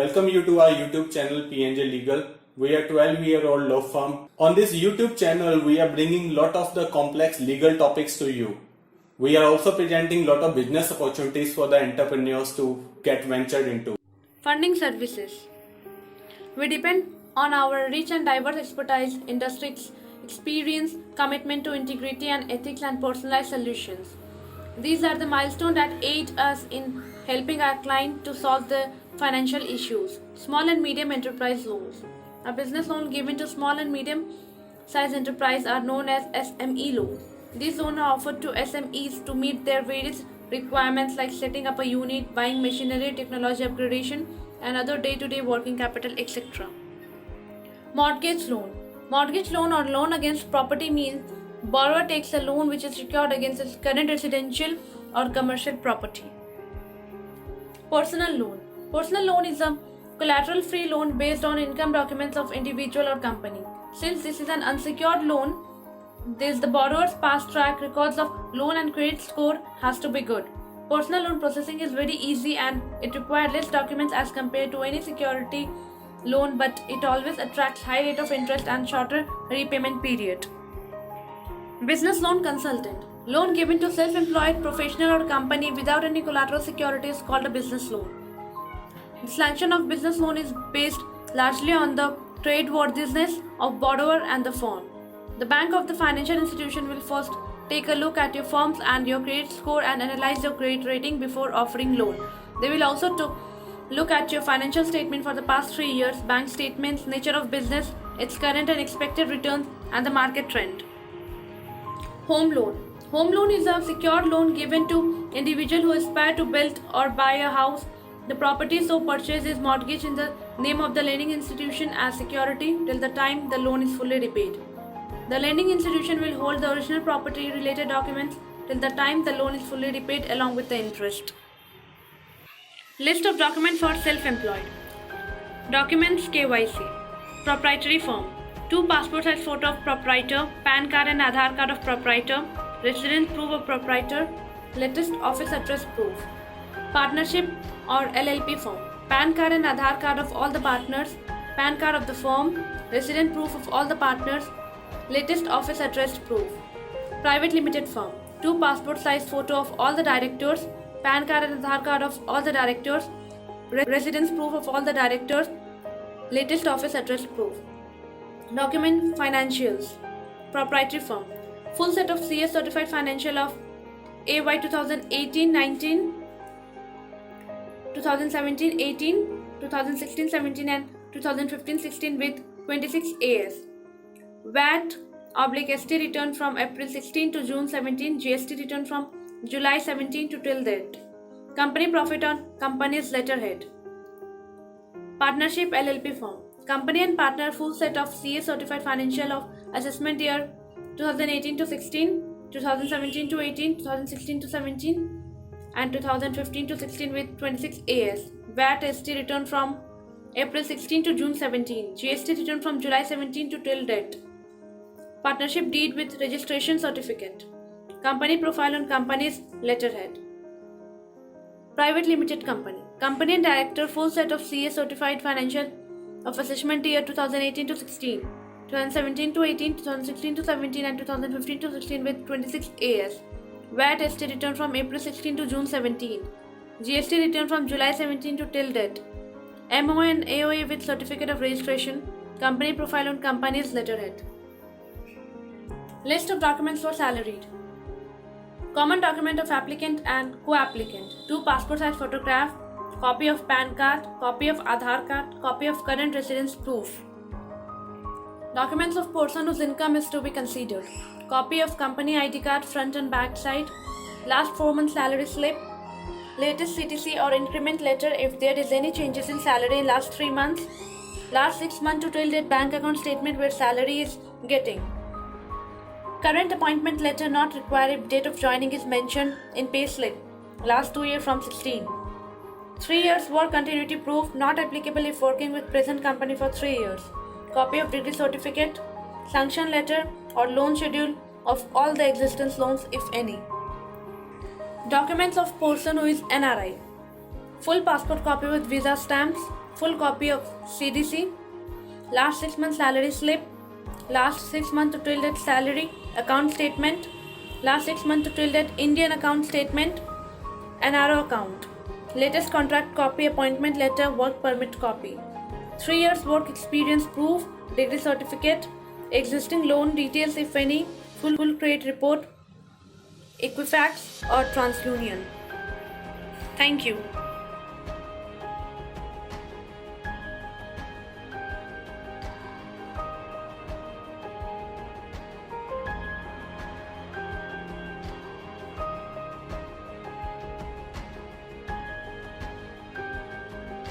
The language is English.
Welcome you to our YouTube channel PNJ Legal. We are 12-year-old law firm. On this YouTube channel, we are bringing lot of the complex legal topics to you. We are also presenting lot of business opportunities for the entrepreneurs to get ventured into. Funding services. We depend on our rich and diverse expertise, industry experience, commitment to integrity and ethics, and personalized solutions. These are the milestones that aid us in helping our client to solve the financial issues. Small and medium enterprise loans. A business loan given to small and medium size enterprise are known as SME loans. These loans are offered to SMEs to meet their various requirements like setting up a unit, buying machinery, technology upgradation, and other day-to-day working capital, etc. Mortgage loan. Mortgage loan or loan against property means borrower takes a loan which is secured against its current residential or commercial property. Personal loan. Personal loan is a collateral-free loan based on income documents of individual or company. Since this is an unsecured loan, the borrower's past track records of loan and credit score has to be good. Personal loan processing is very easy and it requires less documents as compared to any security loan, but it always attracts high rate of interest and shorter repayment period. Business loan consultant. Loan given to self-employed professional or company without any collateral security is called a business loan. The sanction of business loan is based largely on the creditworthiness of borrower and the firm. The bank of the financial institution will first take a look at your firm's and your credit score and analyze your credit rating before offering loan. They will also look at your financial statement for the past 3 years, bank statements, nature of business, its current and expected returns, and the market trend. Home loan. Home loan is a secured loan given to individual who aspire to build or buy a house. The property so purchased is mortgaged in the name of the lending institution as security till the time the loan is fully repaid. The lending institution will hold the original property related documents till the time the loan is fully repaid along with the interest. List of documents for self-employed. Documents KYC. Proprietary form. 2 passport size photo of proprietor, PAN card and Aadhaar card of proprietor, residence proof of proprietor, latest office address proof. Partnership or LLP form. PAN card and Aadhaar card of all the partners, PAN card of the firm, resident proof of all the partners, latest office address proof. Private limited firm. 2 passport size photo of all the directors, PAN card and Aadhaar card of all the directors, residence proof of all the directors, latest office address proof. Document financials. Proprietary firm. Full set of CS certified financial of AY 2018-19, 2017-18, 2016-17 and 2015-16 with 26 AS. VAT/ST return from April 16 to June 17, GST return from July 17 to till date. Company profit on company's letterhead. Partnership LLP form. Company and partner full set of CA certified financial of assessment year 2018 to 16, 2017 to 18, 2016 to 17 and 2015 to 16 with 26 AS. VAT/ST return from April 16 to June 17, GST return from July 17 to till date. Partnership deed with registration certificate. Company profile on company's letterhead. Private limited company. Company and director full set of CA certified financial of assessment year 2018 to 16, 2017 to 18, 2016 to 17 and 2015 to 16 with 26 AS. VAT/ST return from April 16 to June 17. GST return from July 17 to till date. MOA and AOA with certificate of registration. Company profile on company's letterhead. List of documents for salaried. Common document of applicant and co-applicant. 2 passport size photograph, copy of PAN card, copy of Aadhaar card, copy of current residence proof. Documents of person whose income is to be considered. Copy of company ID card front and back side. Last 4 months salary slip. Latest CTC or increment letter if there is any changes in salary in last 3 months. Last 6 months to till date bank account statement where salary is getting. Current appointment letter not required if date of joining is mentioned in pay slip. Last 2 years from 16. 3 years work continuity proof not applicable if working with present company for 3 years. Copy of degree certificate, sanction letter or loan schedule of all the existence loans if any. Documents of person who is NRI. Full passport copy with visa stamps, full copy of CDC, last 6 months salary slip, last 6 months to till date salary account statement, last 6 months to till date Indian account statement, NRO account, latest contract copy, appointment letter, work permit copy, 3 years work experience proof, degree certificate, existing loan details if any, full credit report, Equifax or TransUnion. Thank you.